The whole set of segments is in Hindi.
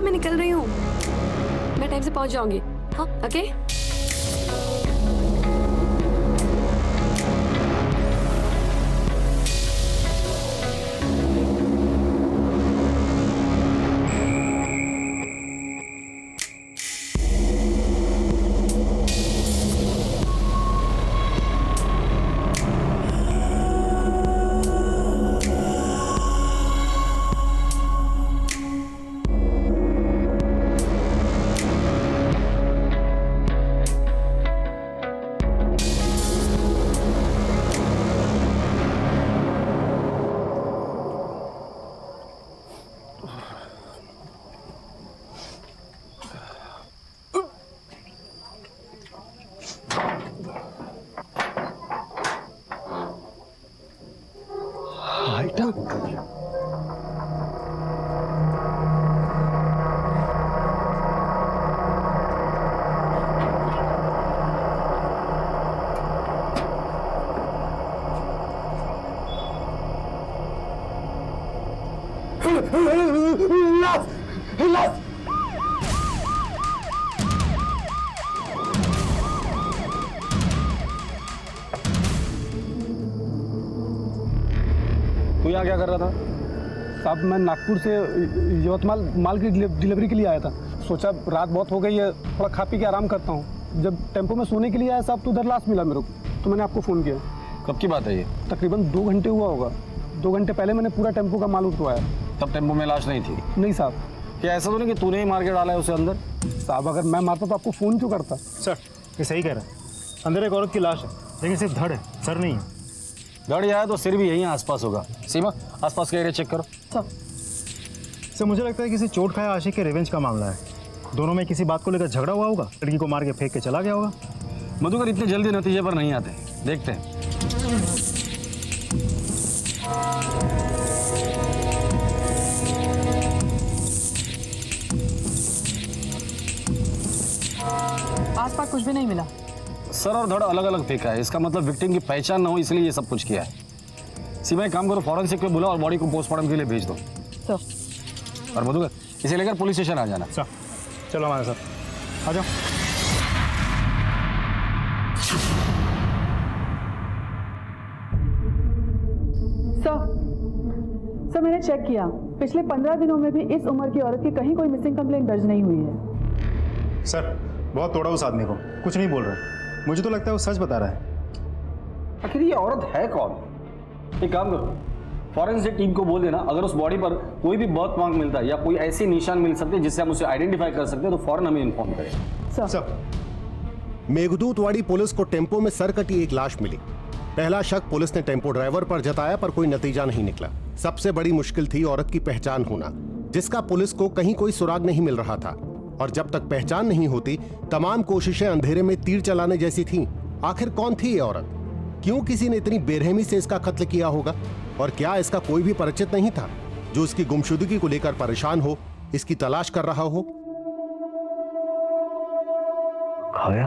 मैं निकल रही हूँ, मैं टाइम से पहुंच जाऊंगी। हाँ ओके। तू यहाँ क्या कर रहा था? साहब मैं नागपुर से यवतमाल माल की डिलीवरी के लिए आया था। सोचा रात बहुत हो गई है, थोड़ा खा पी के आराम करता हूँ। जब टेम्पो में सोने के लिए आया साहब तो उधर लाश मिला मेरे को, तो मैंने आपको फ़ोन किया। कब की बात है ये? तकरीबन 2 घंटे हुआ होगा। 2 घंटे पहले मैंने पूरा टेम्पो का माल उठवाया। तब टेम्पो में लाश नहीं थी? नहीं साहब। क्या ऐसा तो नहीं कि तूने ही मार के डाला है उसे अंदर? साहब अगर मैं मारता तो आपको फ़ोन क्यों करता? सर ये सही कह रहा है, अंदर एक औरत की लाश है, लेकिन सिर्फ धड़ है, सर नहीं है। धड़ आया तो सिर भी यहीं आसपास होगा। सीमा आसपास का एरिया चेक करो। सर मुझे लगता है किसी चोट खाया आशिक के रिवेंज का मामला है। दोनों में किसी बात को लेकर झगड़ा हुआ होगा, लड़की को मार के फेंक के चला गया होगा। मधुकर इतने जल्दी नतीजे पर नहीं आते, देखते हैं। आसपास कुछ भी नहीं मिला। सर और धड़ अलग अलग फेंका है, इसका मतलब विक्टिम की पहचान ना हो इसलिए ये सब कुछ किया है। सीमा एक काम करो, फॉरेंसिक पे बुलाओ और बॉडी को पोस्टमार्टम के लिए भेज दो। और मधुकर इसे लेकर पुलिस स्टेशन आ जाना। सर चलो हमारे साथ आ जाओ। सर मैंने चेक किया, पिछले 15 दिनों में भी इस उम्र की औरत की कहीं कोई मिसिंग कंप्लेंट दर्ज नहीं हुई है। सर बहुत तोड़ा उस आदमी को, कुछ नहीं बोल रहा। मुझे तो लगता है वो सच बता रहा है। आखिर ये औरत है कौन? एक काम करो, फॉरेंसिक टीम को बोल देना अगर उस बॉडी पर कोई भी बर्थ मार्क मिलता है या कोई ऐसे निशान मिल सकते हैं जिससे हम उसे आइडेंटिफाई कर सकते हैं तो फौरन हमें इन्फॉर्म करें। सर मेघदूतवाड़ी पुलिस को टेम्पो में सरकटी एक लाश मिली। पहला शक पुलिस ने टेम्पो ड्राइवर पर जताया, पर कोई नतीजा नहीं निकला। सबसे बड़ी मुश्किल थी औरत की पहचान होना, जिसका पुलिस को कहीं कोई सुराग नहीं मिल रहा था। और जब तक पहचान नहीं होती तमाम कोशिशें अंधेरे में तीर चलाने जैसी थीं। आखिर कौन थी ये औरत? क्यों किसी ने इतनी बेरहमी से इसका कत्ल किया होगा? और क्या इसका कोई भी परिचित नहीं था जो इसकी गुमशुदगी को लेकर परेशान हो, इसकी तलाश कर रहा हो? काव्या,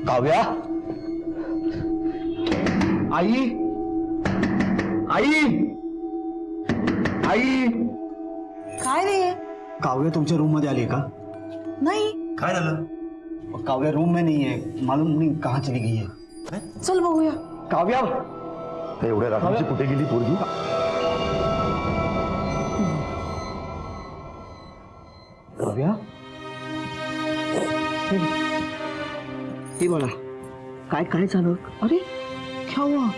काव्या, आई, आई, आई. काय रे? काव्या तुमच्या रूम मध्ये आली का? नाही. काय झालं? काव्या रूम में नहीं है, मालूम नहीं कहाँ चली गई है। चल बघूया. काव्या एवढ्या रात्रीची कुठे गेली पोरगी? काव्या हे बड़ा काय काय चालू? अरे क्या हुआ?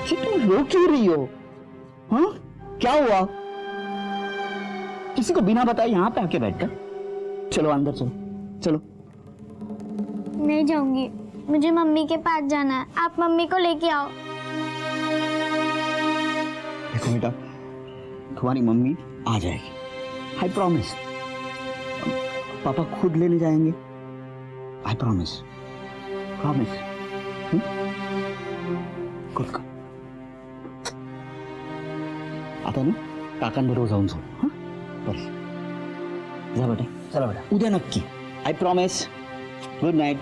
कि तुम रो क्यों रही हो? हाँ क्या हुआ? किसी को बिना बताए यहाँ पे आके बैठकर? चलो अंदर चलो, चलो। नहीं जाऊंगी, मुझे मम्मी के पास जाना है। आप मम्मी को लेके आओ। देखो बेटा, तुम्हारी मम्मी आ जाएगी, आई प्रॉमिस। पापा खुद लेने जाएंगे, आई प्रॉमिस, प्रॉमिस। गुड का आता ना काकांबरोबर जाऊन जाऊ. हां बस जा बेटा, चला बेटा, उद्या नक्की, I promise. Good night.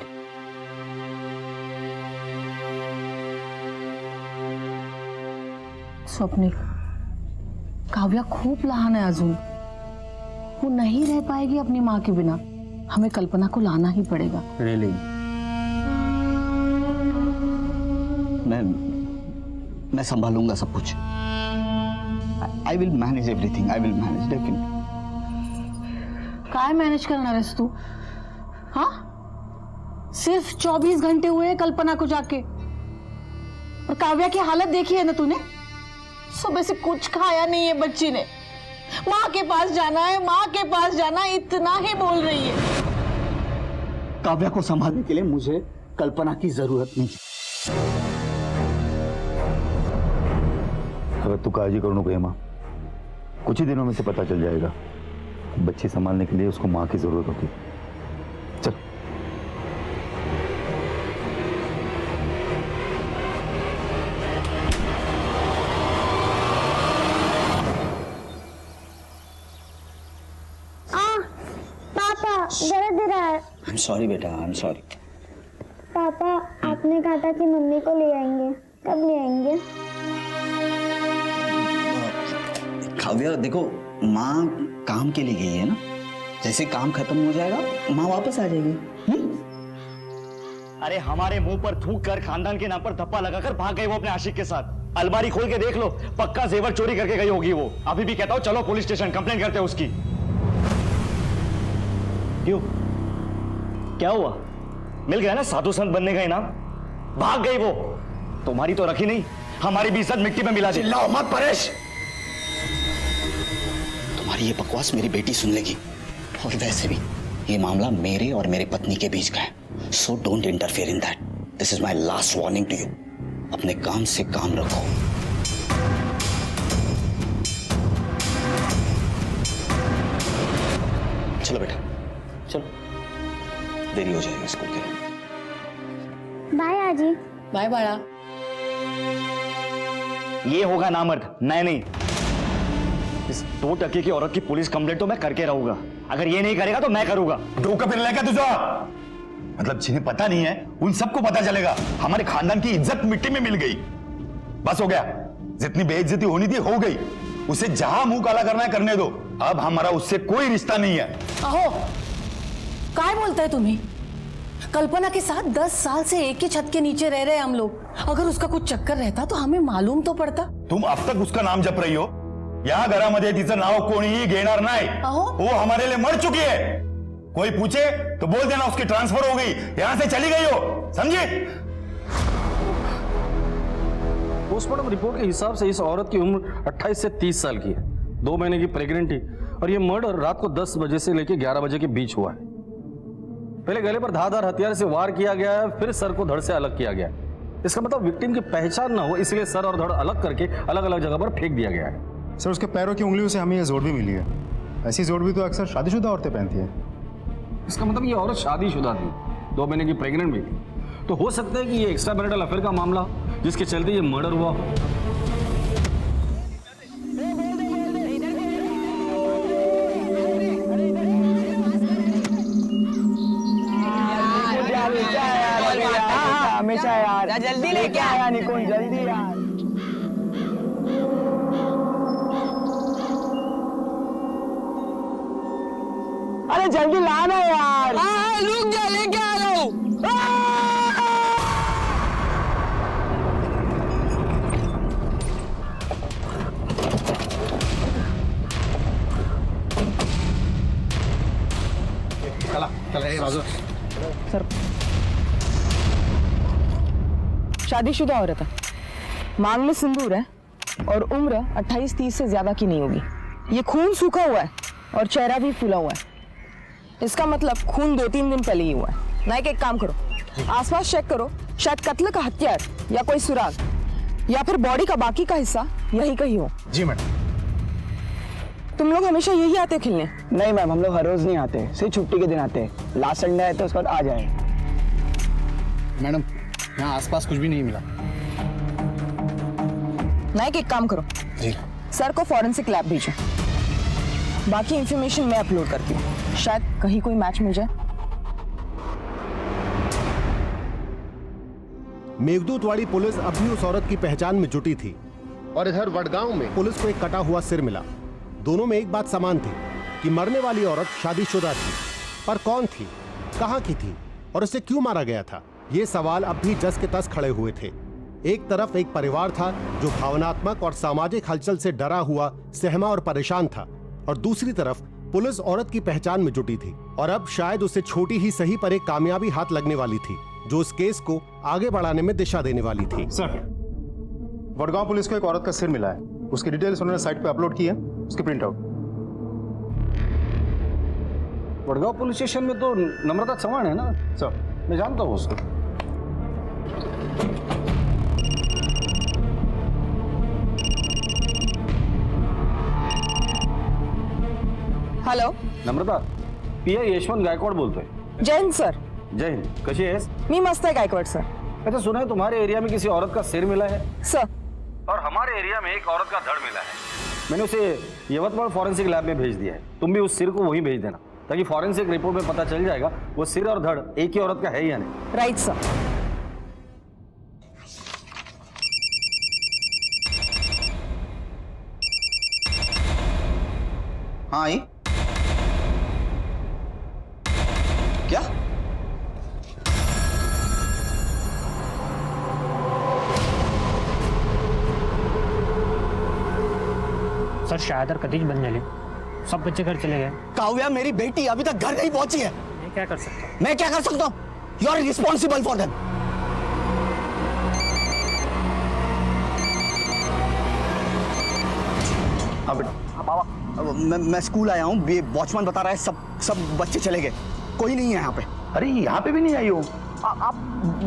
Swapnil Kavya खूप लहान है अजून, वो नहीं रह पाएगी अपनी माँ के बिना। हमें कल्पना को लाना ही पड़ेगा। रियली मैं संभालूंगा सब कुछ। I will manage everything, I will manage definitely. काय मैनेज करना है तू? हाँ, सिर्फ 24 घंटे हुए हैं कल्पना को जाके, और काव्या की हालत देखी है ना तूने? सुबह से कुछ खाया नहीं है बच्ची ने। माँ के पास जाना है, माँ के पास जाना है, इतना ही बोल रही है। काव्या को संभालने के लिए मुझे कल्पना की जरूरत नहीं है। अगर तू काळजी करू नको हेमा, कुछ ही दिनों में से पता चल जाएगा। बच्ची संभालने के लिए उसको माँ की जरूरत होती। चल पापा दर्द रहा है। आई एम सॉरी बेटा, आई एम सॉरी। पापा आपने कहा था कि मम्मी को ले आएंगे, कब ले आएंगे? काव्या देखो, माँ काम के लिए गई है ना, जैसे काम खत्म हो जाएगा माँ वापस आ जाएगी। अरे हमारे मुंह पर थूक कर खानदान के नाम पर धप्पा लगाकर भाग गई वो अपने आशिक के साथ। अलमारी खोल के देख लो, पक्का जेवर चोरी करके गई होगी वो। अभी भी कहता हूँ चलो पुलिस स्टेशन कंप्लेंट करते हैं उसकी। क्यों, क्या हुआ? मिल गया ना साधु संत बनने का इनाम? भाग गई वो। तुम्हारी तो रखी नहीं, हमारी भी इज्जत मिट्टी में मिला दी। चिल्लाओ मत परेश। तुम्हारी ये बकवास मेरी बेटी सुन लेगी, और वैसे भी ये मामला मेरे और मेरी पत्नी के बीच का है। So don't interfere in that. This is my last warning to you. अपने काम से काम रखो। चलो बेटा, चलो, देरी हो जाएगी स्कूल के लिए। बाय आजी। बाय बाड़ा। ये होगा नामर्द, मैं नहीं। इस 2 टके की औरत की पुलिस कंप्लेंट तो मैं करके रहूंगा। अगर ये नहीं करेगा तो मैं करूंगा। डोका फिर लेगा तुझा? मतलब जिन्हें पता नहीं है उन सबको पता चलेगा। हमारे खानदान की इज्जत मिट्टी में मिल गई। बस हो गया, जितनी बेइज्जती होनी थी हो गई। उसे जहां मुंह काला करना है करने दो। अब हमारा उससे कोई रिश्ता नहीं है। अहो, काय बोलताय तुम्ही? कल्पना के साथ 10 साल से एक ही छत के नीचे रह रहे हम लोग। अगर उसका कुछ चक्कर रहता तो हमें मालूम तो पड़ता। तुम अब तक उसका नाम जप रही हो। या घरामध्ये तिचं नाव कोणीही घेणार नाही। वो हमारे लिए मर चुकी है। कोई पूछे तो बोल देना उसकी ट्रांसफर हो गई, यहां से चली गई हो, समझी? पोस्टमार्टम रिपोर्ट के हिसाब से इस औरत की उम्र 28 से 30 साल की है, 2 महीने की प्रेग्नेंट थी, और यह मर्डर रात को 10 बजे से लेकर 11 बजे के बीच हुआ है। पहले गले पर धारदार हथियार से वार किया गया है, फिर सर को धड़ से अलग किया गया है। इसका मतलब विक्टिम की पहचान ना हो, इसलिए सर और धड़ अलग करके अलग अलग जगह पर फेंक दिया गया है। सर, उसके पैरों की उंगलियों से हमें ये जोड़ भी मिली है। ऐसी जोड़ भी तो अक्सर शादीशुदा औरतें पहनती हैं। इसका मतलब ये औरत शादीशुदा थी, 2 महीने की प्रेग्नेंट भी थी। तो हो सकता है कि ये एक्स्ट्रा मैरिटल अफेयर का मामला जिसके चलते ये मर्डर हुआ। हमेशा यार जल्दी लेके आया निकुंज, जल्दी यार। अरे जल्दी लाना यार। रुक जा, लेके आ रहा हूँ। सर, शादीशुदा औरत है, मांग में सिंदूर है, और उम्र 28-30 से ज्यादा की नहीं होगी। ये खून सूखा हुआ है और चेहरा भी फूला हुआ है। इसका मतलब खून 2-3 दिन पहले ही हुआ है। नाइक, एक काम करो, आसपास चेक करो, शायद कत्ल का हथियार या कोई सुराग या फिर बॉडी का बाकी का हिस्सा यही कहीं हो। जी मैडम। तुम लोग हमेशा यही आते खेलने? नहीं मैम, हम लोग हर रोज नहीं आते, सिर्फ छुट्टी के दिन आते हैं। लास्ट संडे आए तो उसके बाद आ जाए। मैडम, यहाँ आसपास कुछ भी नहीं मिला। नाइक, एक काम करो जी, सर को फॉरेंसिक लैब भेजो, बाकी इंफॉर्मेशन मैं अपलोड करती हूँ, शायद कहीं कोई मैच मिल जाए। मेघदूतवाड़ी पुलिस अब भी उस औरत की पहचान में जुटी थी। और इधर वडगांव में पुलिस को एक कटा हुआ सिर मिला। दोनों में एक बात समान थी कि मरने वाली औरत शादीशुदा थी, पर कौन थी, कहां की थी और उसे क्यों मारा गया था, ये सवाल अब भी जस के तस खड़े हुए थे। एक तरफ एक परिवार था जो भावनात्मक और सामाजिक हलचल से डरा हुआ, सहमा और परेशान था, और दूसरी तरफ पुलिस औरत की पहचान में जुटी थी और अब शायद उसे छोटी ही सही पर एक कामयाबी हाथ लगने वाली थी जो उस केस को आगे बढ़ाने में दिशा देने वाली थी। सर, वडगांव पुलिस को एक औरत का सिर मिला है। उसकी डिटेल्स उन्होंने साइट पे अपलोड की है, उसकी print out. Wadgaon police station में तो नम्रता चौहान है ना? सर, मैं जानता हूँ उसको। हॅलो, नम्रता, पीआय यशवंत गायकवाड बोलतोय। जय हिंद सर. जय हिंद, कशी आहेस? मी मस्त आहे गायकवाड सर. अच्छा, सुना है तुम्हारे एरिया में किसी औरत का सिर मिला है? सर, और हमारे एरिया में एक औरत का धड़ मिला है। मैंने उसे यवतमाल फॉरेंसिक लैब में भेज दिया है। तुम भी उस सिर को वहीं भेज देना ताकि फॉरेंसिक रिपोर्ट में पता चल जाएगा वो सिर और धड़ एक ही औरत का है या नहीं। Right sir. हाँ आई क्या? सर शायद कधीच बंद झाले. सब बच्चे घर चले गए. काव्या मेरी बेटी अभी तक घर नहीं पहुंची है. मैं क्या कर सकता हूँ? मैं क्या कर सकता हूँ? You are responsible for them. हाँ बेटा. बाबा, मैं स्कूल आया हूँ. ये वॉचमैन बता रहा है सब बच्चे चले गए, कोई नहीं है यहाँ पे. अरे यहाँ पे भी नहीं आई हो? आप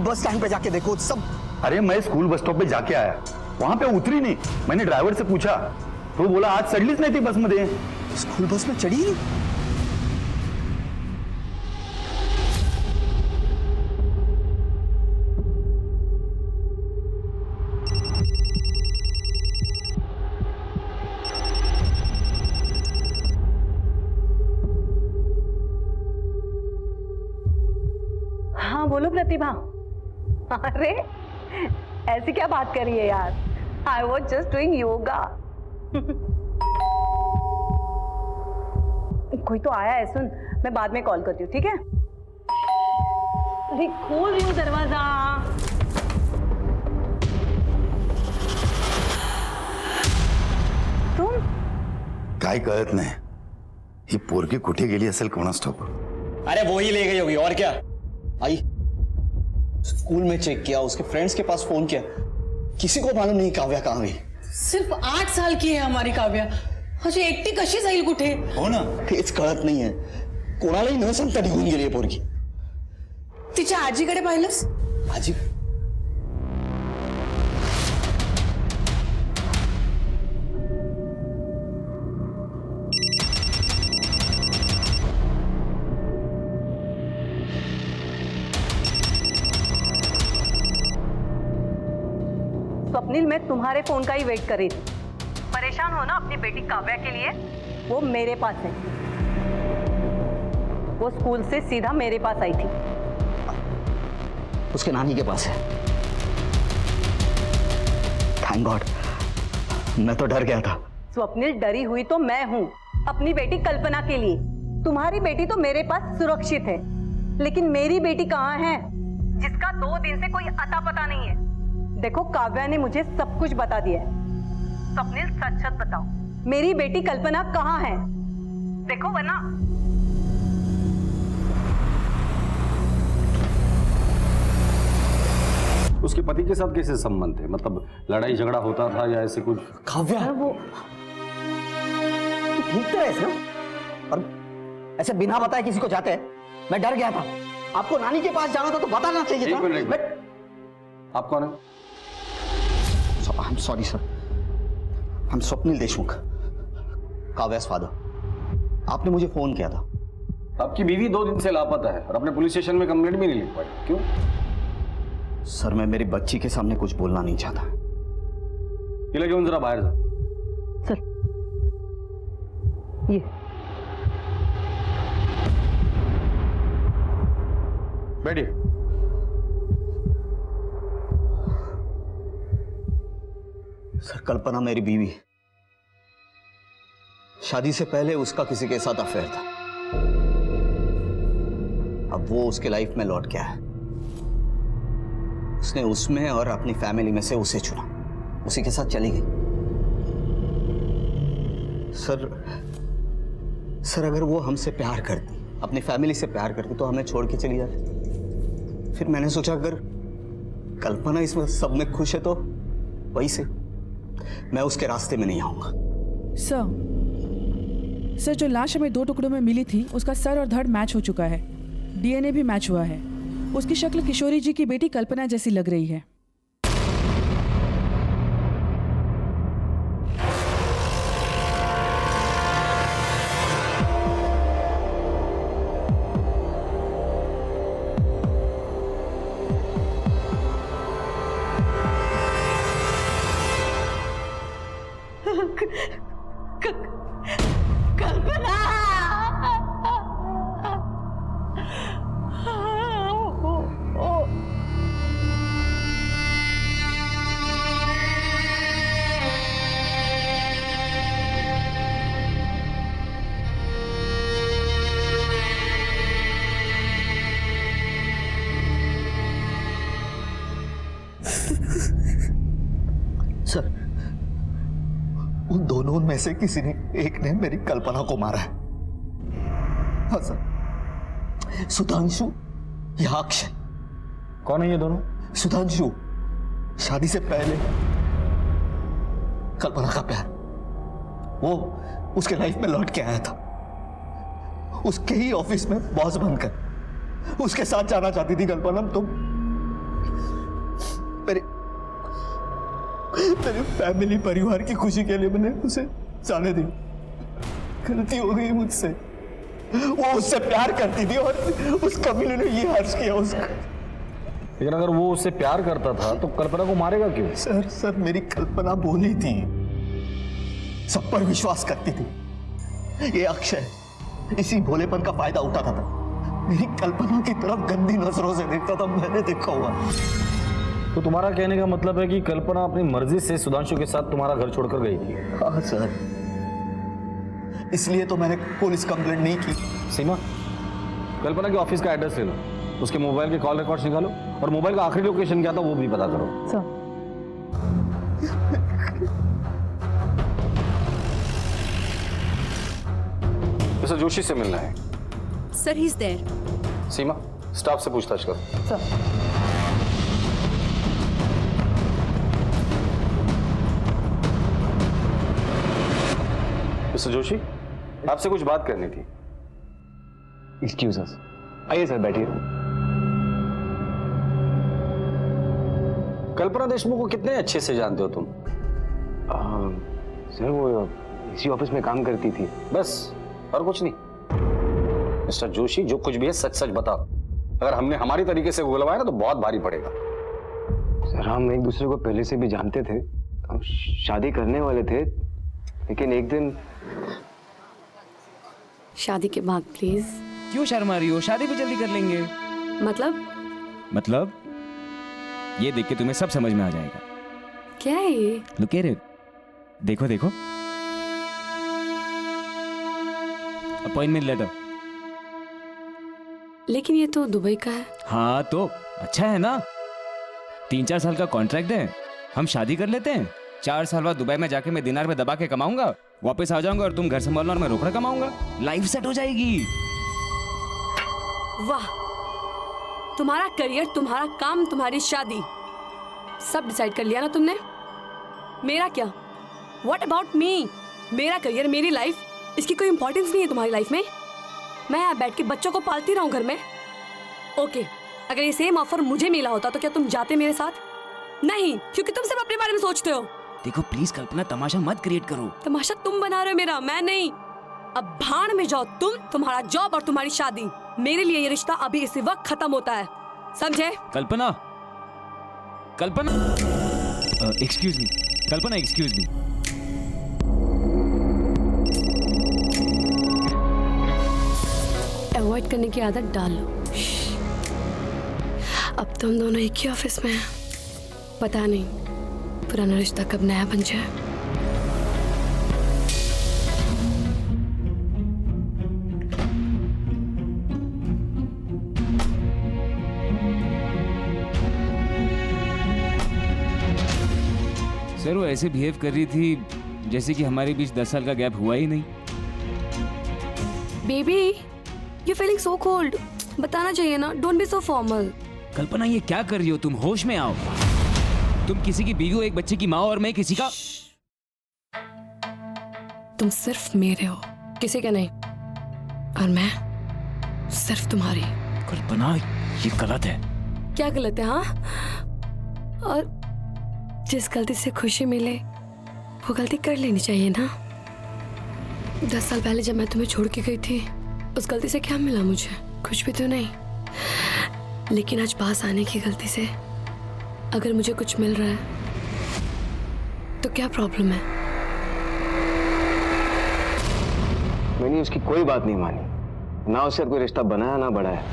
बस स्टैंड पे जाके देखो सब. अरे मैं स्कूल बस स्टॉप पे जाके आया, वहां पे उतरी नहीं. मैंने ड्राइवर से पूछा तो बोला आज चढ़लीच नहीं थी बस मध्ये. स्कूल बस में चढ़ी नहीं? हाँ बोलो प्रतिभा. अरे ऐसी क्या बात कर रही है यार? I was just doing yoga. कोई तो आया है, सुन मैं बाद में कॉल करती हूँ, ठीक है? अरे खोल रही हूँ दरवाजा. तुम काय कळत नाही ही पोरगी कुठे गेली असेल कोणास ठाऊक. अरे वो ही ले गई होगी और क्या. आई स्कूल में चेक किया, उसके फ्रेंड्स के पास फोन किया, किसी को मालूम नहीं काव्या कहाँ गई. सिर्फ 8 साल की है हमारी काव्या. अशी एकटी कशी जाईल कुठे? हो ना, तेच कळत नाहीये. कोणालाही न सांगता निघून गेली आहे पोरगी. तिच्या आजीकडे पाहिलंस? आजी स्वप्निल, मैं तुम्हारे फोन का ही वेट कर रही थी. परेशान हो ना अपनी बेटी काव्या के लिए? वो मेरे पास है. वो स्कूल से सीधा मेरे पास आई थी. उसके नानी के पास है. थैंक गॉड, मैं तो डर गया था. स्वप्निल, डरी हुई तो मैं हूं अपनी बेटी कल्पना के लिए. तुम्हारी बेटी तो मेरे पास सुरक्षित है, लेकिन मेरी बेटी कहाँ है जिसका 2 दिन से कोई अता पता नहीं है? देखो, काव्या ने मुझे सब कुछ बता दिया है. स्वप्निल, सच सच बताओ, मेरी बेटी कल्पना कहाँ है? देखो वरना. उसके पति के साथ कैसे संबंध थे? मतलब लड़ाई झगड़ा होता था या ऐसे कुछ? काव्या वो ठीक तो है ना, और ऐसे बिना बताए किसी को जाते हैं. मैं डर गया था. आपको नानी के पास जाना था तो बताना चाहिए था. आप कौन है? I'm sorry sir. I'm Swapnil Deshmukh, Kavya's father. आपने मुझे फोन किया था. आपकी बीवी 2 दिन से लापता है और अपने पुलिस स्टेशन में कंप्लेंट भी नहीं लिख पाई. क्यों? सर, मैं मेरी बच्ची के सामने कुछ बोलना नहीं चाहता. ये घेऊन जरा बाहर जा. सर, ये बैठिए. सर कल्पना मेरी बीवी है। शादी से पहले उसका किसी के साथ अफेयर था। अब वो उसके लाइफ में लौट के आया। उसने उसमें और अपनी फैमिली में से उसे चुना, उसी के साथ चली गई। सर अगर वो हमसे प्यार करती, अपनी फैमिली से प्यार करती तो हमें छोड़ के चली जाती। फिर मैंने सोचा अगर कल्पना इसमें सब में खुश है तो वही से मैं उसके रास्ते में नहीं आऊंगा। सर जो लाश हमें 2 टुकड़ों में मिली थी उसका सर और धड़ मैच हो चुका है, डीएनए भी मैच हुआ है। उसकी शक्ल किशोरी जी की बेटी कल्पना जैसी लग रही है। सर उन दोनों में से किसी ने एक ने मेरी कल्पना को मारा है। हाँ सर, सुधांशु या अक्षय। कौन है ये दोनों? सुधांशु शादी से पहले कल्पना का प्यार, वो उसके लाइफ में लौट के आया था। उसके ही ऑफिस में बॉस बनकर उसके साथ जाना चाहती थी कल्पना। तो मेरे फैमिली परिवार की खुशी के लिए मैंने उसे जाने दी। गलती हो गई मुझसे। वो उससे प्यार करती थी और उस कमीने ने ये हर्ष किया उसका। लेकिन अगर वो उससे प्यार करता था तो कल्पना को मारेगा क्यों? सर मेरी कल्पना बोली थी, सब पर विश्वास करती थी। ये अक्षय इसी भोलेपन का फायदा उठाता था। मेरी कल्पना की तरफ गंदी नजरों से देखता था, मैंने देखा हुआ। तो तुम्हारा कहने का मतलब है कि कल्पना अपनी मर्जी से सुधांशु के साथ तुम्हारा घर छोड़कर गई थी? हाँ सर, इसलिए तो मैंने पुलिस कंप्लेंट नहीं की। सीमा, कल्पना के ऑफिस का एड्रेस ले लो, उसके मोबाइल के कॉल रिकॉर्ड्स निकालो और मोबाइल का आखिरी लोकेशन क्या था वो भी पता करो। मिस्टर जोशी से मिलना है। Sir he is there. Seema, staff से पूछताछ करो। सर मिस्टर जोशी, आपसे कुछ बात करनी थी। एक्सक्यूज अस। आइए सर, बैठिए। कल्पना देशमुख को कितने अच्छे से जानते हो तुम? सर वो इसी ऑफिस में काम करती थी। बस, और कुछ नहीं? मिस्टर जोशी, जो कुछ भी है सच सच बताओ। अगर हमने हमारी तरीके से गुलवाया ना तो बहुत भारी पड़ेगा। सर हम एक दूसरे को पहले से भी जानते थे, हम शादी करने वाले थे, लेकिन एक दिन। शादी के बाद प्लीज। क्यों शर्मा रही हो? शादी भी जल्दी कर लेंगे। मतलब ये देख के तुम्हें सब समझ में आ जाएगा। क्या है ये? Look at it. देखो देखो, अपॉइंटमेंट लेटर। लेकिन ये तो दुबई का है। हाँ तो अच्छा है ना, 3-4 साल का कॉन्ट्रैक्ट है, हम शादी कर लेते हैं। 4 साल बाद दुबई में जाके मैं दिनार में दबा के कमाऊंगा, वापस आ जाऊंगा और तुम घर संभालना और मैं रोकड़ा कमाऊंगा। लाइफ सेट हो जाएगी। वाह, तुम्हारा करियर, तुम्हारा काम, तुम्हारी शादी, सब डिसाइड कर लिया ना तुमने। मेरा क्या? What about me? मेरा करियर, मेरी लाइफ, इसकी कोई इंपॉर्टेंस नहीं है तुम्हारी लाइफ में। मैं यहाँ बैठ के बच्चों को पालती रहूं घर में। ओके, अगर ये सेम ऑफर मुझे मिला होता तो क्या तुम जाते मेरे साथ? नहीं, क्योंकि तुम सिर्फ अपने बारे में सोचते हो। देखो प्लीज कल्पना, तमाशा मत क्रिएट करो। तमाशा तुम बना रहे हो मेरा, मैं नहीं। अब भाड़ में जाओ तुम, तुम्हारा जॉब और तुम्हारी शादी। मेरे लिए ये रिश्ता अभी इसी वक्त खत्म होता है, समझे? कल्पना, कल्पना, एक्सक्यूज मी, कल्पना एक्सक्यूज मी। अवॉइड करने की आदत डाल लो। अब तुम दोनों एक ही ऑफिस में हैं। पता नहीं पुराना रिश्ता कब नया बन जाए। सर वो ऐसे बिहेव कर रही थी जैसे कि हमारे बीच 10 साल का गैप हुआ ही नहीं। Baby you feeling so cold, बताना चाहिए ना, डोंट बी सो फॉर्मल। कल्पना ये क्या कर रही हो तुम? होश में आओ। तुम किसी की बीवी हो, एक बच्चे की माँ, और मैं किसी का। तुम सिर्फ मेरे हो, किसी के नहीं, और मैं सिर्फ तुम्हारी। कल्पना ये गलत है। क्या गलत है? हाँ, और जिस गलती से खुशी मिले वो गलती कर लेनी चाहिए ना। 10 साल पहले जब मैं तुम्हें छोड़ के गई थी, उस गलती से क्या मिला मुझे? कुछ भी तो नहीं। लेकिन आज पास आने की गलती से अगर मुझे कुछ मिल रहा है तो क्या प्रॉब्लम है? मैंने उसकी कोई बात नहीं मानी, ना उससे कोई रिश्ता बनाया ना बढ़ाया।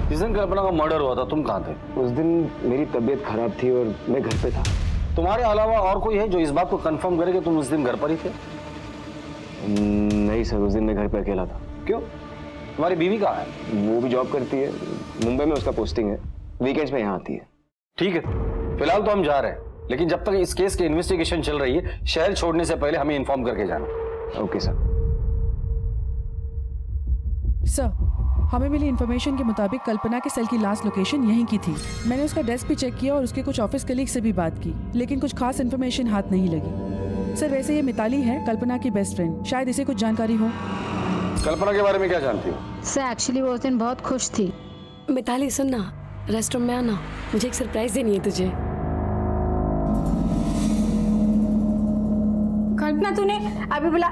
जिस दिन कल्पना का मर्डर हुआ था तुम कहाँ थे? उस दिन मेरी तबीयत खराब थी और मैं घर पे था। तुम्हारे अलावा और कोई है जो इस बात को कंफर्म करे कि तुम उस दिन घर पर ही थे? नहीं सर, उस दिन मैं घर पे अकेला था। क्यों? तुम्हारी बीवी कहाँ है? वो भी जॉब करती है, मुंबई में उसका पोस्टिंग है, वीकेंड्स में यहाँ आती है। ठीक है, फिलहाल तो हम जा रहे हैं, लेकिन जब तक इस केस की इन्वेस्टिगेशन चल रही है, शहर छोड़ने से पहले हमें इन्फॉर्म करके जाना। Okay sir. सर, हमें मिली इन्फॉर्मेशन के मुताबिक कल्पना के सेल की लास्ट लोकेशन यहीं की थी। मैंने उसका डेस्क भी चेक किया और उसके कुछ ऑफिस कलीग से भी बात की, लेकिन कुछ खास इन्फॉर्मेशन हाथ नहीं लगी। सर वैसे ये मिताली है, कल्पना की बेस्ट फ्रेंड, शायद इसे कुछ जानकारी हो। कल्पना के बारे में क्या जानती हो? सर एक्चुअली वो उस दिन बहुत खुश थी। मिताली सुन ना, रेस्टोरेंट में आना, मुझे एक सरप्राइज देनी है तुझे। कल्पना तूने अभी बोला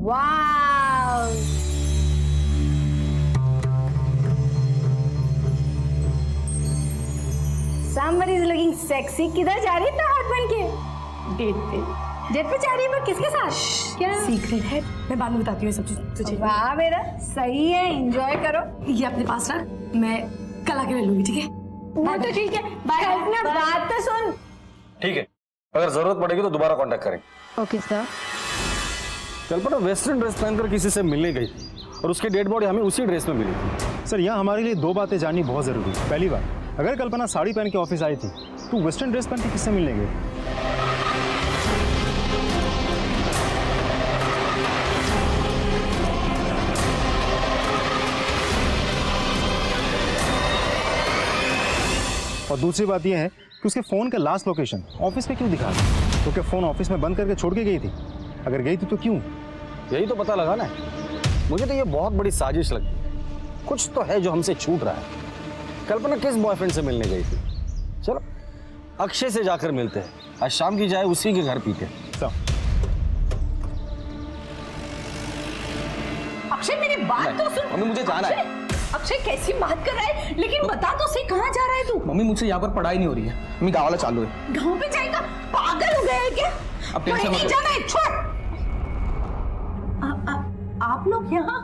वाव। Somebody is looking sexy। किधर जा रही है तो हाथ बन के? डेट पे। डेट पे जा रही है पर किसके साथ? क्या सीक्रेट है? मैं बाद में बताती हूँ सब चीज तुझे। वाह मेरा सही है, एंजॉय करो। ये अपने पास रख, मैं कल आके ले लूंगी, ठीक है? वो तो ठीक है। बाय। कल्पना बात तो सुन। ठीक है, अगर जरूरत पड़ेगी तो दोबारा कांटेक्ट करेंगे। Okay sir. Kalpana western dress पहनकर किसी से मिलने गई और उसकी डेड बॉडी हमें उसी ड्रेस में मिली थी। सर यहाँ हमारे लिए दो बातें जाननी बहुत जरूरी है। पहली बात, अगर कल्पना साड़ी पहन के ऑफिस आई थी तो वेस्टर्न ड्रेस पहन के किससे मिलने गई? और दूसरी बात यह है कि उसके फोन का लास्ट लोकेशन ऑफिस पे क्यों दिखा रहा? तो क्या फोन ऑफिस में बंद करके छोड़ के गई थी? अगर गई थी तो क्यों? यही तो पता लगा ना। मुझे तो ये बहुत बड़ी साजिश लगती। कुछ तो है जो हमसे छूट रहा है। कल्पना किस बॉयफ्रेंड से मिलने गई थी? चलो अक्षय से जाकर मिलते हैं, आज शाम की चाय उसी के घर पीते हैं। अक्षय मेरी बात तो सुन। मम्मी मुझे जाना है। अक्षय कैसी बात कर रहा है? लेकिन बता तो सही, कहाँ जा रहा है तू? मम्मी मुझसे यहाँ पर पढ़ाई नहीं हो रही है, मम्मी गाँव वाला चालू है। गाँव पे जाएगा? पागल हो गया है क्या? अब टेंशन मत लो। जाना है, छोड़। आप लोग यहाँ?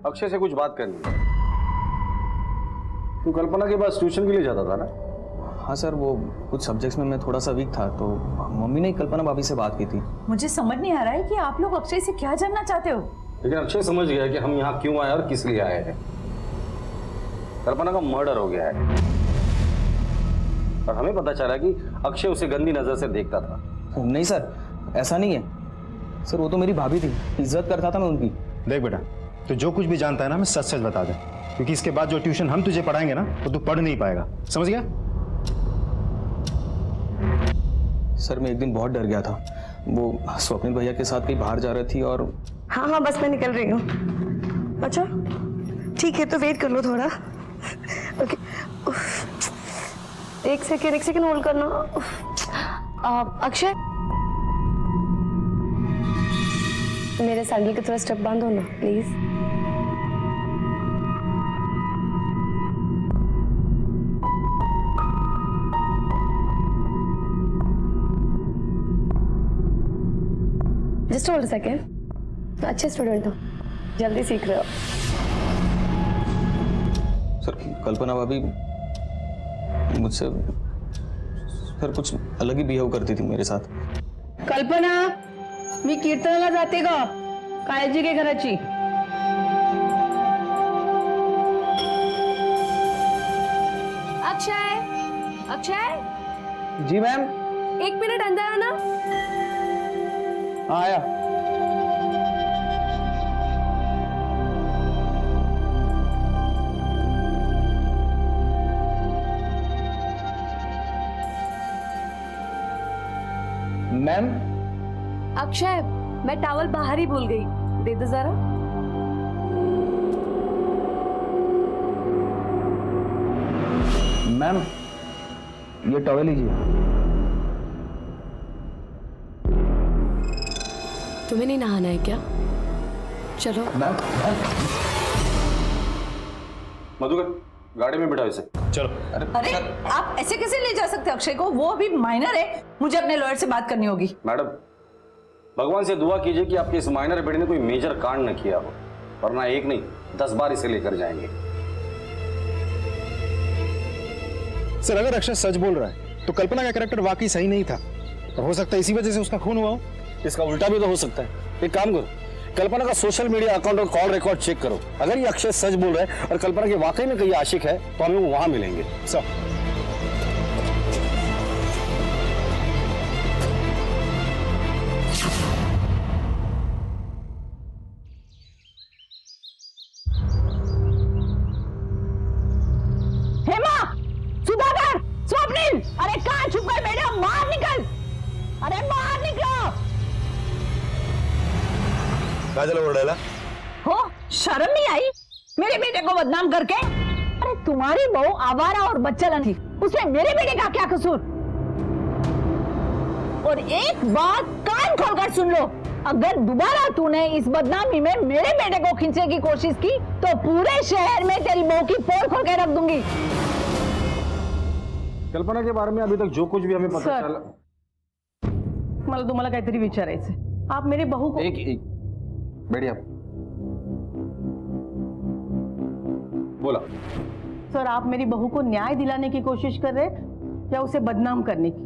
अक्षय से कुछ बात करनी है। तू कल्पना के पास ट्यूशन के लिए जाता था ना? हाँ सर, वो कुछ सब्जेक्ट्स में मैं थोड़ा सा वीक था, तो मम्मी ने कल्पना भाभी से बात की थी। मुझे समझ नहीं आ रहा है कि आप लोग अक्षय से क्या जानना चाहते हो। लेकिन अक्षय समझ गया कि हम यहाँ क्यों आए और किस लिए आए हैं। कल्पना का मर्डर हो गया है और हमें पता चला कि अक्षय उसे गंदी नजर से देखता था। नहीं सर, ऐसा नहीं है सर, वो तो मेरी भाभी थी, इज्जत करता था मैं उनकी। देख बेटा, तो जो कुछ भी जानता है ना, हमें सच सच बता दे, क्योंकि इसके बाद जो ट्यूशन हम तुझे पढ़ाएंगे ना, तो तू पढ़ नहीं पाएगा। समझ गया? सर मैं एक दिन बहुत डर गया था। वो स्वप्निल भैया के साथ कहीं बाहर जा रही थी और हाँ हाँ बस मैं निकल रही हूँ। अच्छा ठीक है, तो वेट कर लो थोड़ा। ओके, एक सेकेंड होल्ड करना। अक्षय मेरे सैंडल के थोड़ा स्टेप बांधो ना प्लीज। Just hold second. अच्छे स्टूडेंट हो, जल्दी सीख रहे हो। सर कल्पना भाभी मुझसे फिर कुछ अलग ही बिहेव करती थी मेरे साथ। कल्पना, मी कीर्तनाला जाते ग, काळजी घे घराची। अक्षय, अक्षय, जी मैम। 1 मिनट अंदर आना। आया। मैम। अक्षय, मैं टॉवल बाहर ही भूल गई, दे दो जरा। मैम, ये टॉवल लीजिए। तुम्हें नहीं नहाना है क्या? चलो। मधुकर, गाड़ी में बिठाओ इसे। चलो। अरे आप ऐसे कैसे ले जा सकते अक्षय को? वो अभी माइनर है, मुझे अपने लॉयर से बात करनी होगी। मैडम, भगवान से दुआ कीजिए कि आपके इस माइनर बेटे ने कोई मेजर कांड न किया हो, वरना 1 नहीं 10 बार इसे लेकर जाएंगे। सर, अगर अक्षय सच बोल रहा है तो कल्पना का कैरेक्टर वाकई सही नहीं था, और हो सकता है इसी वजह से उसका खून हुआ हो। इसका उल्टा भी तो हो सकता है। एक काम करो, कल्पना का सोशल मीडिया अकाउंट और कॉल रिकॉर्ड चेक करो। अगर ये अक्षय सच बोल रहा है और कल्पना के वाकई में कहीं आशिक है तो हमें वहां मिलेंगे। सर, हेमा, सुधाकर, स्वप्निल, अरे कहाँ छुप गए बेटा? बाहर निकल, अरे बाहर निकलो। काजल ओरडायला हो, शर्म नहीं आई मेरे बेटे को बदनाम करके? अरे तुम्हारी बहू आवारा और बच्चलन थी, उसमें मेरे बेटे का क्या कसूर? और एक बात कान खोलकर सुन लो, अगर दोबारा तूने इस बदनामी में मेरे बेटे को खींचने की कोशिश की तो पूरे शहर में तेरी बहू की पोल खोल के रख दूंगी। कल्पना के बारे में अभी तक जो कुछ भी हमें पता चला। मला तुम्हाला काहीतरी विचारायचं। आप मेरी बहू को एक बढ़िया बोला। सर, आप मेरी बहू को न्याय दिलाने की कोशिश कर रहे या उसे बदनाम करने की?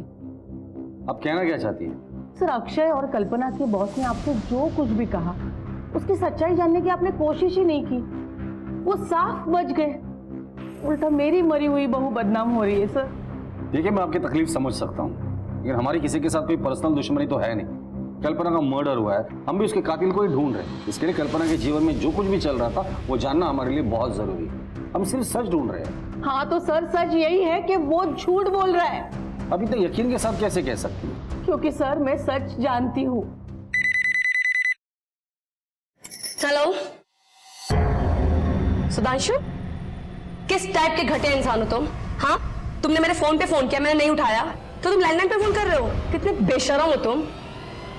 आप कहना क्या चाहती है? सर, अक्षय और कल्पना के बॉस ने आपसे जो कुछ भी कहा उसकी सच्चाई जानने की आपने कोशिश ही नहीं की। वो साफ बच गए, उल्टा मेरी मरी हुई बहू बदनाम हो रही है। सर देखिए, मैं आपकी तकलीफ समझ सकता हूँ, लेकिन हमारी किसी के साथ कोई पर्सनल दुश्मनी तो है नहीं। कल्पना का मर्डर हुआ है, हम भी उसके कातिल को ही ढूंढ रहे हैं। इसके लिए कल्पना के जीवन में जो कुछ भी चल रहा था वो जानना हमारे लिए बहुत जरूरी है। हम सिर्फ सच ढूंढ रहे हैं। हाँ, तो सर सच यही है कि वो झूठ बोल रहा है। अब इतने यकीन के साथ कैसे कह सकती है? क्योंकि सर मैं सच जानती हूँ। हेलो सुधांशु, किस टाइप के घटे इंसान हो तुम? हाँ, तुमने मेरे फोन पे फोन किया, मैंने नहीं उठाया तो तुम लैंडलाइन पे फोन कर रहे हो? कितने बेशरम हो तुम।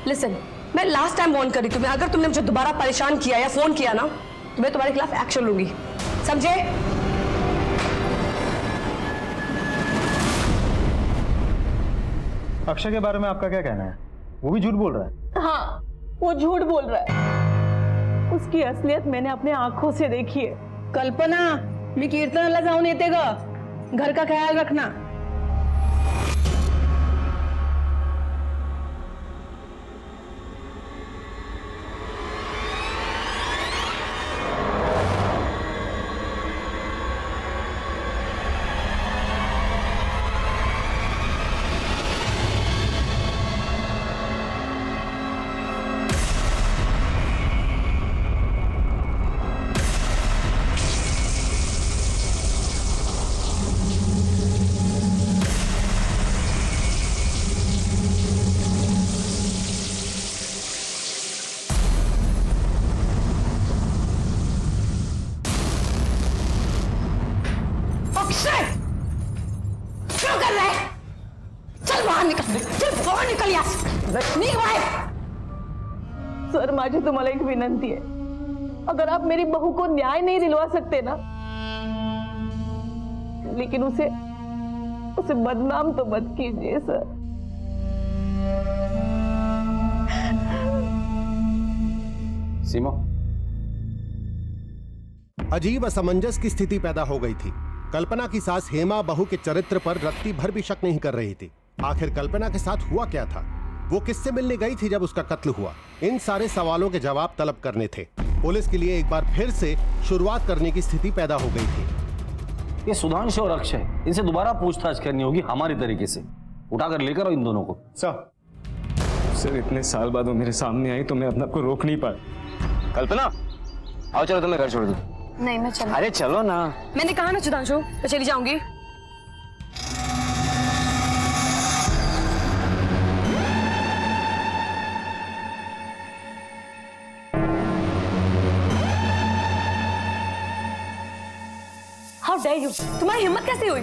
लिसन, मैं लास्ट टाइम वार्न करी तुम्हें, अगर तुमने मुझे दोबारा परेशान किया या फोन किया ना तो मैं तुम्हारे खिलाफ एक्शन लूंगी, समझे? अक्षय के बारे में आपका क्या कहना है? वो भी झूठ बोल रहा है? हाँ, वो झूठ बोल रहा है। उसकी असलियत मैंने अपने आंखों से देखी है। कल्पना, मी कीर्तनाला जाऊन येते ग, घर का ख्याल रखना। क्या कर रहा है? चल बाहर निकल, चल बाहर निकल यहाँ से, निकल बाहर। सर, माझी तुम्हाला एक विनंती है, अगर आप मेरी बहू को न्याय नहीं दिलवा सकते ना, लेकिन उसे बदनाम तो मत कीजिए सर। सीमा, अजीब असमंजस की स्थिति पैदा हो गई थी। कल्पना की सास हेमा बहू के चरित्र पर रत्ती भर भी शक नहीं कर रही थी, आखिर कल्पना के साथ हुआ क्या था? वो किससे मिलने गई थी जब उसका कत्ल हुआ? इन सारे सवालों के जवाब तलब करने थे। पुलिस के लिए एक बार फिर से शुरुआत करने की स्थिति पैदा हो गई थी। ये सुधांशु और अक्षय, इनसे दोबारा पूछताछ करनी होगी हमारी तरीके से। उठाकर लेकर आओ इन दोनों को। सर इतने साल बाद वो मेरे सामने आई तो मैं अपने आप को रोक नहीं पाया। कल्पना आओ चलो, तुम्हें घर छोड़ दूं। नहीं मैं चल। अरे चलो ना। मैंने कहा ना सुधांशु, मैं चली जाऊंगी। हाउ डेयर यू, तुम्हारी हिम्मत कैसे हुई?